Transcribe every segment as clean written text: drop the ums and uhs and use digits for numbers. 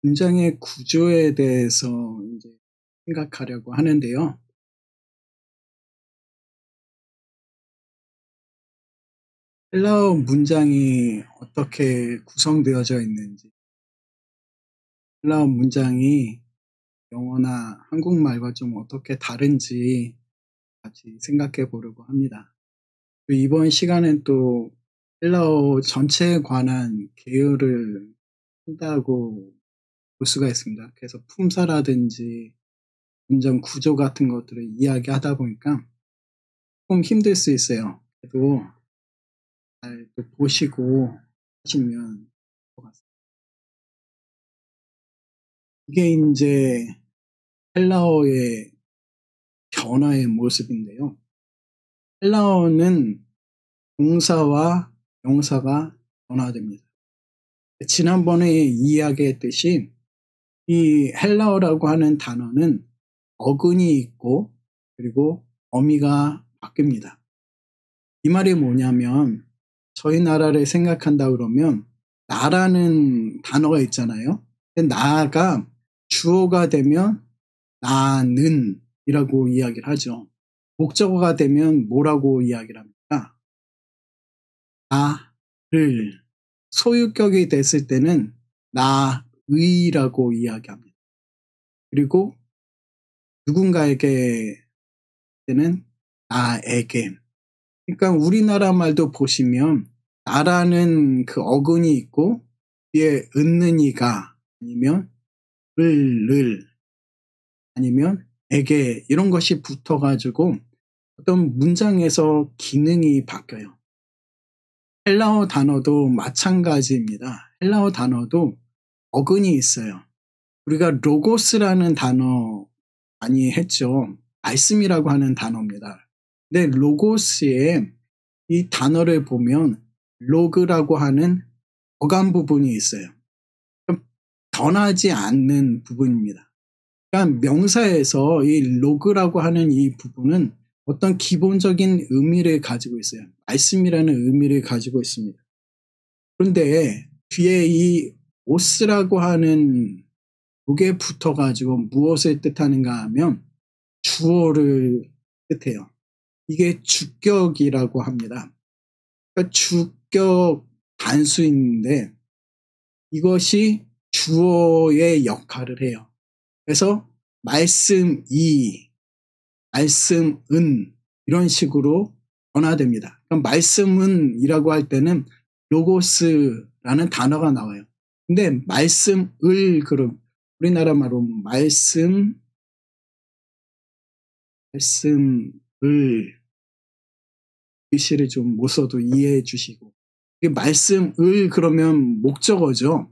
문장의 구조에 대해서 이제 생각하려고 하는데요. 헬라어 문장이 어떻게 구성되어져 있는지, 헬라어 문장이 영어나 한국말과 좀 어떻게 다른지 같이 생각해 보려고 합니다. 이번 시간엔 또 헬라어 전체에 관한 계열을 한다고 볼 수가 있습니다. 그래서 품사라든지 문장 구조 같은 것들을 이야기하다 보니까 조금 힘들 수 있어요. 그래도 잘 또 보시고 하시면 될 것 같습니다. 이게 이제 헬라어의 변화의 모습인데요. 헬라어는 동사와 명사가 변화됩니다. 지난번에 이야기했듯이 이 헬라어라고 하는 단어는 어근이 있고 그리고 어미가 바뀝니다. 이 말이 뭐냐면 저희 나라를 생각한다 그러면 나라는 단어가 있잖아요. 근데 나가 주어가 되면 나는 이라고 이야기를 하죠. 목적어가 되면 뭐라고 이야기를 합니까? 나를. 소유격이 됐을 때는 나의라고 이야기합니다. 그리고 누군가에게 때는 나에게. 그러니까 우리나라 말도 보시면 나라는 그 어근이 있고 뒤에 은는이가 아니면 을 아니면 에게 이런 것이 붙어가지고 어떤 문장에서 기능이 바뀌어요. 헬라어 단어도 마찬가지입니다. 헬라어 단어도 어근이 있어요. 우리가 로고스라는 단어 많이 했죠. 말씀이라고 하는 단어입니다. 근데 로고스에 이 단어를 보면 로그라고 하는 어감 부분이 있어요. 변하지 않는 부분입니다. 그러니까 명사에서 이 로그라고 하는 이 부분은 어떤 기본적인 의미를 가지고 있어요. 말씀이라는 의미를 가지고 있습니다. 그런데 뒤에 이 오스라고 하는 요게 붙어가지고 무엇을 뜻하는가 하면 주어를 뜻해요. 이게 주격이라고 합니다. 그러니까 주격 단수인데 이것이 주어의 역할을 해요. 그래서 말씀이, 말씀은 이런 식으로 변화됩니다. 그럼 말씀은이라고 할 때는 로고스라는 단어가 나와요. 근데 말씀을 그럼 우리나라 말로 말씀을 글씨를 좀 못 써도 이해해 주시고 이게 말씀을 그러면 목적어죠.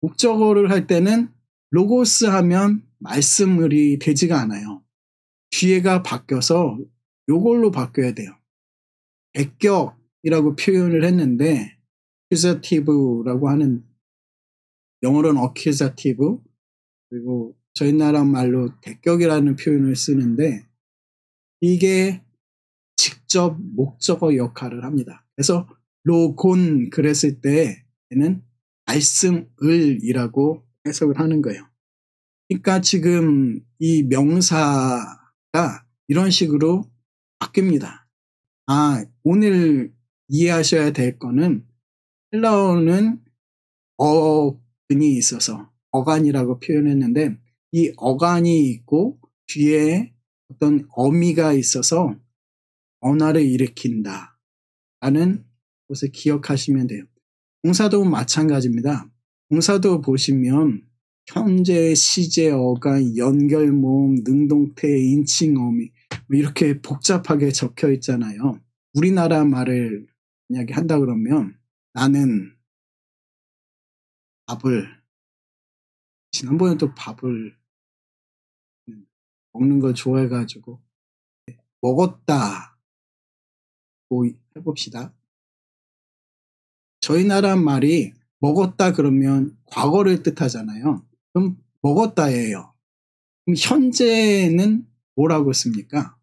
목적어를 할 때는 로고스 하면 말씀을이 되지가 않아요. 뒤에가 바뀌어서 요걸로 바뀌어야 돼요. 백격이라고 표현을 했는데 accusative라고 하는 영어로는 accusative 그리고 저희 나라 말로 대격이라는 표현을 쓰는데 이게 직접 목적어 역할을 합니다. 그래서 로곤 그랬을 때는 말씀을이라고 해석을 하는 거예요. 그러니까 지금 이 명사가 이런 식으로 바뀝니다. 오늘 이해하셔야 될 거는 헬라어는 어근이 있어서 어간이라고 표현했는데 이 어간이 있고 뒤에 어떤 어미가 있어서 언어를 일으킨다 라는 것을 기억하시면 돼요. 동사도 마찬가지입니다. 동사도 보시면 현재, 시제, 어간, 연결모음, 능동태, 인칭, 어미 이렇게 복잡하게 적혀 있잖아요. 우리나라 말을 만약에 한다 그러면 나는 밥을 지난번에 또 밥을 먹는 걸 좋아해가지고 먹었다 고 해봅시다. 저희 나라 말이 먹었다 그러면 과거를 뜻하잖아요. 그럼 먹었다예요. 그럼 현재는 뭐라고 씁니까?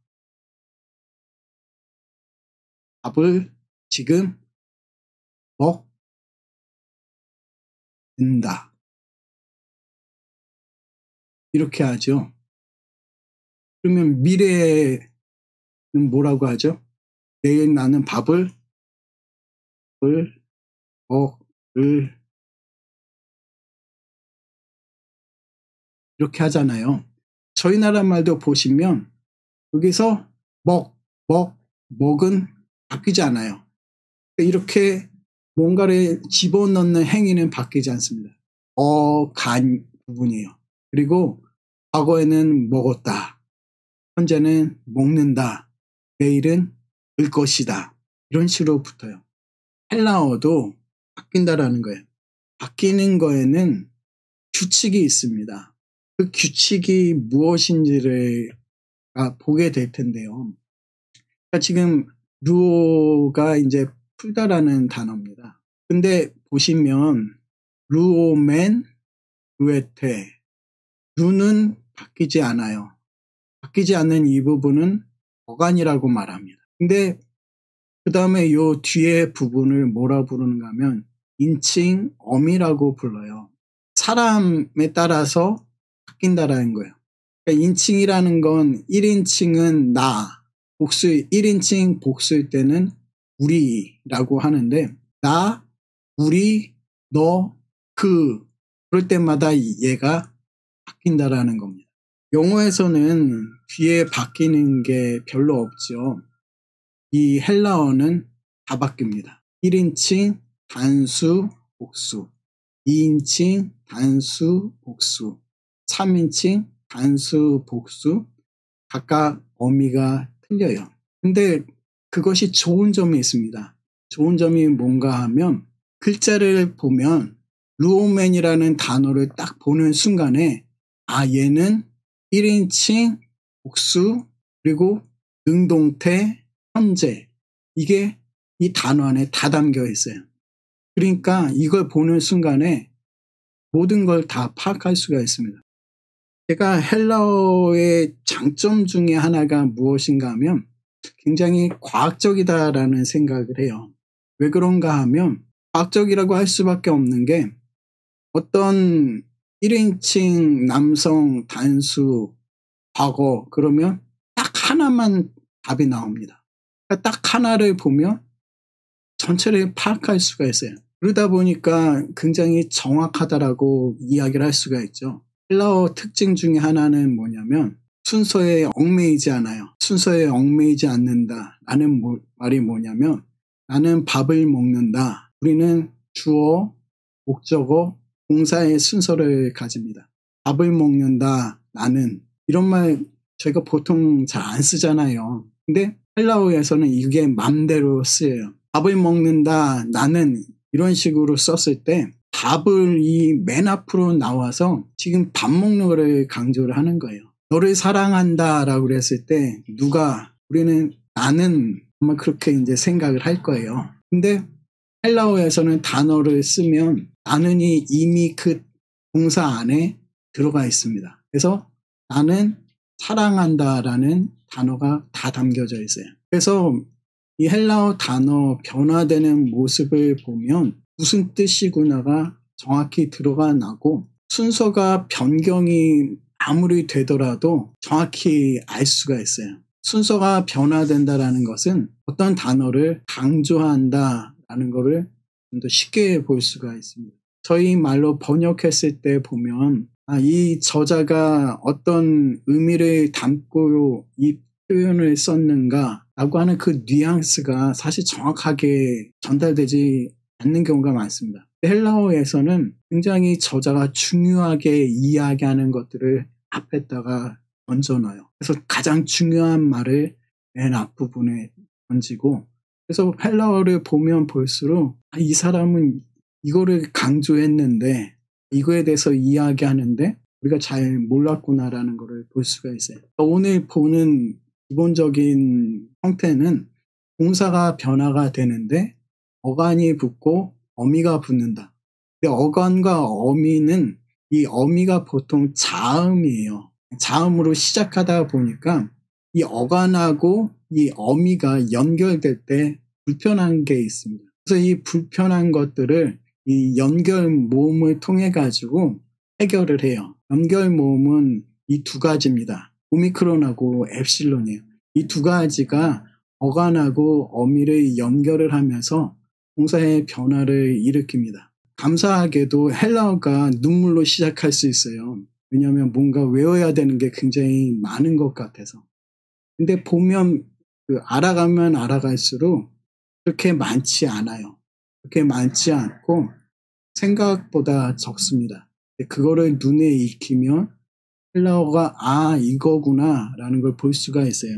밥을 지금 먹는다. 이렇게 하죠. 그러면 미래에는 뭐라고 하죠? 내일 나는 밥을 먹을 이렇게 하잖아요. 저희 나라 말도 보시면 여기서 먹은 바뀌지 않아요. 이렇게 뭔가를 집어넣는 행위는 바뀌지 않습니다. 간 부분이에요. 그리고 과거에는 먹었다. 현재는 먹는다. 내일은 을 것이다. 이런 식으로 붙어요. 헬라어도 바뀐다라는 거예요. 바뀌는 거에는 규칙이 있습니다. 그 규칙이 무엇인지를 보게 될 텐데요. 그러니까 지금 루오가 이제 풀다라는 단어입니다. 근데 보시면 루오멘, 루에테, 루는 바뀌지 않아요. 바뀌지 않는 이 부분은 어간이라고 말합니다. 근데 그 다음에 요 뒤에 부분을 뭐라 부르는가 하면 인칭, 어미라고 불러요. 사람에 따라서 바뀐다라는 거예요. 그러니까 인칭이라는 건 1인칭은 나, 복수, 1인칭 복수일 때는 우리라고 하는데 나, 우리, 너, 그럴 때마다 얘가 바뀐다라는 겁니다. 영어에서는 뒤에 바뀌는 게 별로 없죠. 이 헬라어는 다 바뀝니다. 1인칭, 단수, 복수, 2인칭, 단수, 복수, 3인칭, 단수, 복수, 각각 어미가 틀려요. 근데 그것이 좋은 점이 있습니다. 좋은 점이 뭔가 하면 글자를 보면 루오맨이라는 단어를 딱 보는 순간에 얘는 1인칭, 복수, 그리고 능동태, 현재 이게 이 단어 안에 다 담겨 있어요. 그러니까 이걸 보는 순간에 모든 걸 다 파악할 수가 있습니다. 제가 헬라어의 장점 중에 하나가 무엇인가 하면 굉장히 과학적이다라는 생각을 해요. 왜 그런가 하면 과학적이라고 할 수밖에 없는 게 어떤 1인칭 남성 단수 과거 그러면 딱 하나만 답이 나옵니다. 그러니까 딱 하나를 보면 전체를 파악할 수가 있어요. 그러다 보니까 굉장히 정확하다라고 이야기를 할 수가 있죠. 헬라어 특징 중에 하나는 뭐냐면 순서에 얽매이지 않아요. 순서에 얽매이지 않는다. 라는 말이 뭐냐면 나는 밥을 먹는다. 우리는 주어, 목적어, 동사의 순서를 가집니다. 밥을 먹는다. 나는 이런 말 저희가 보통 잘 안 쓰잖아요. 근데 헬라어에서는 이게 맘대로 쓰여요. 밥을 먹는다. 나는 이런 식으로 썼을 때 밥을 이 맨 앞으로 나와서 지금 밥 먹는 거를 강조를 하는 거예요. 너를 사랑한다 라고 그랬을 때 우리는 나는 아마 그렇게 이제 생각을 할 거예요. 근데 헬라어에서는 단어를 쓰면 나는이 이미 그 동사 안에 들어가 있습니다. 그래서 나는 사랑한다 라는 단어가 다 담겨져 있어요. 그래서 이 헬라어 단어 변화되는 모습을 보면 무슨 뜻이구나가 정확히 들어가 나고 순서가 변경이 아무리 되더라도 정확히 알 수가 있어요. 순서가 변화된다라는 것은 어떤 단어를 강조한다라는 것을 좀 더 쉽게 볼 수가 있습니다. 저희 말로 번역했을 때 보면 이 저자가 어떤 의미를 담고 이 표현을 썼는가라고 하는 그 뉘앙스가 사실 정확하게 전달되지 않는 경우가 많습니다. 헬라어에서는 굉장히 저자가 중요하게 이야기하는 것들을 앞에다가 얹어놔요. 그래서 가장 중요한 말을 맨 앞부분에 얹고 그래서 헬라어를 보면 볼수록 이 사람은 이거를 강조했는데 이거에 대해서 이야기하는데 우리가 잘 몰랐구나라는 것을 볼 수가 있어요. 오늘 보는 기본적인 형태는 동사가 변화가 되는데 어간이 붙고 어미가 붙는다. 근데 어간과 어미는 이 어미가 보통 자음이에요. 자음으로 시작하다 보니까 이 어간하고 이 어미가 연결될 때 불편한 게 있습니다. 그래서 이 불편한 것들을 이 연결 모음을 통해 가지고 해결을 해요. 연결 모음은 이 두 가지입니다. 오미크론하고 엡실론이에요. 이 두 가지가 어간하고 어미를 연결을 하면서 동사의 변화를 일으킵니다. 감사하게도 헬라어가 눈물로 시작할 수 있어요. 왜냐하면 뭔가 외워야 되는 게 굉장히 많은 것 같아서. 근데 보면 알아가면 알아갈수록 그렇게 많지 않아요. 그렇게 많지 않고 생각보다 적습니다. 그거를 눈에 익히면 헬라어가 이거구나 라는 걸 볼 수가 있어요.